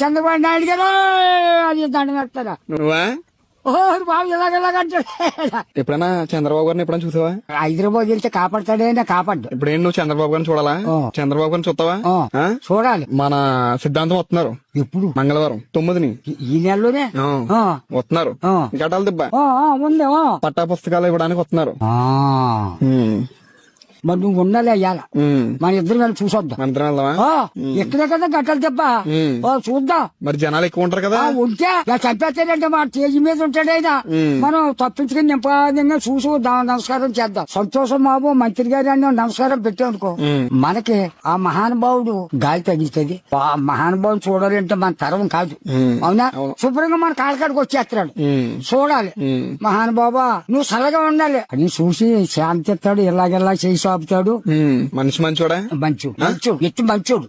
చంద్రబాబు నాయుడు గారు అది దండం పెడతారా నువ్వా? ఓ బాబు ఇలాగంటాడు. ఎప్పుడైనా చంద్రబాబు గారిని ఎప్పుడైనా చూసావా? హైదరాబాద్ వెళ్తే కాపాడతాడే నా కాపాడు. ఇప్పుడేం నువ్వు చంద్రబాబు గారిని చూడాలా? చంద్రబాబు గారిని చూస్తావా? చూడాలి. మన సిద్ధాంతం వస్తున్నారు ఎప్పుడు? మంగళవారం 9ని ఈ నెలలోనే వస్తున్నారు. గటాల దిబ్బ ఉంది. పట్టా పుస్తకాలు ఇవ్వడానికి వస్తున్నారు. మరి నువ్వు ఉండాలి అయ్యాల మన ఇద్దరు కలిసి చూసొద్దాం. మన ఇద్దరం వెళ్దామా? ఇక్కడే కదా గట్టలు దెబ్బ చూద్దాం. మరి జనాలు ఎక్కువ ఉంటారు కదా. ఉంటే చంపేస్తాడంటే మా తేజీ మీద ఉంటాడైనా మనం తప్పించుకుని నింపాదంగా చూసి నమస్కారం చేద్దాం. సంతోషం బాబు మంత్రి గారి అని నమస్కారం పెట్టామనుకో మనకి ఆ మహానుభావుడు గాలి తగిలితుంది. ఆ మహానుభావుడు చూడాలంటే మన తరం కాదు. అవునా? శుభ్రంగా మన కాళ్ళకాడికి వచ్చేస్తాడు. చూడాలి. మహానుభావా నువ్వు సరగా ఉండాలి అని చూసి శాంతిస్తాడు. ఇలాగెలా చేసి ఆపుతాడు. మనిషి మంచోడా? మంచోడు ఎట్టు మంచోడు.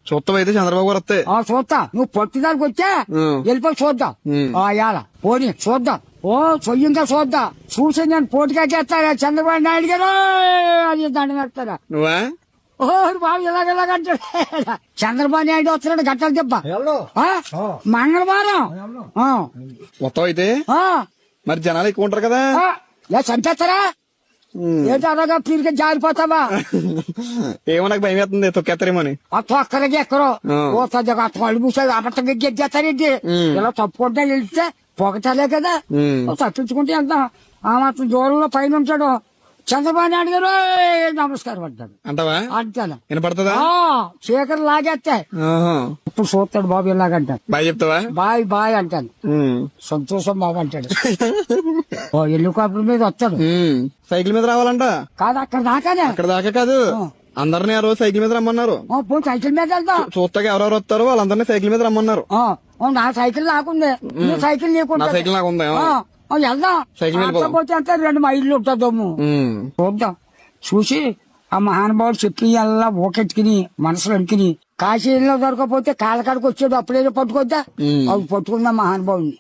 చూస్తావైతే చంద్రబాబు గారు వస్తే చూస్తా. నువ్వు పొట్టుదానికి వచ్చా వెళ్ళిపోయి చూద్దాం. పోనీ చూద్దాం. ఇంకా చూద్దాం. చూసి నేను పోటీకాకేస్తారా చంద్రబాబు నాయుడు గారు అది దండం పెడతారా నువ్వా? బాబు ఇలాగంటాడు. చంద్రబాబు నాయుడు వస్తున్నాడు గట్టలు దెబ్బ మంగళవారం. వస్తావైతే మరి జనాలు ఎక్కువ ఉంటారు కదా. చంపేస్తారా ఏంటి అలాగా పీరిగా జారిపోతావా? ఏమో నాకు భయం వేస్తుంది తొక్కేస్తారేమోని. తొక్కలకి ఎక్కడో పోతుంది. అళ్ళు మూసాడు అబద్ధంగా గెట్టేస్తారేంటి? ఇలా తప్పుకుంటా వెళ్తే పొగటాలే కదా. తప్పించుకుంటే వెళ్తాం. ఆ మాత్రం దూరంలో పైన ఉంటాడు చంద్రబాబు నాయుడు గారు నమస్కారం అంటాడు. అంటావా? అంటాను. వినపడుతుందా? చీకలు లాగేస్తాయి. ఇప్పుడు చూస్తాడు బాబు ఇలాగంటాడు. బాయ్ చెప్తావా? బాయ్ అంటాను. సంతోషం బాబు అంటాడు. హెలికాప్టర్ మీద వస్తాడు. సైకిల్ మీద రావాలంట కాదు అక్కడ దాకానే. అక్కడ దాకా కాదు. అందరినీ ఆ రోజు సైకిల్ మీద రమ్మన్నారు. సైకిల్ మీద వెళ్తాం. చూస్తాక ఎవరెవరు వస్తారో వాళ్ళందరినీ సైకిల్ మీద రమ్మన్నారు. నా సైకిల్ నాకుంది. నీ సైకిల్ నీకు? నా సైకిల్ నాకు ఉంది. వెళ్దాం. సైకిల్ పోతే అంతా 2 మైళ్ళు ఉంటుందమ్ము. చూద్దాం. చూసి ఆ మహానుభావుడు చెప్పి అలా ఊకెట్టుకుని మనసులో అనుకుని కాశీలో దొరకపోతే కాళ్ళకాడికి వచ్చాడు. అప్పుడేదో పట్టుకొద్దా అవి పట్టుకుందాం మహానుభావుడిని.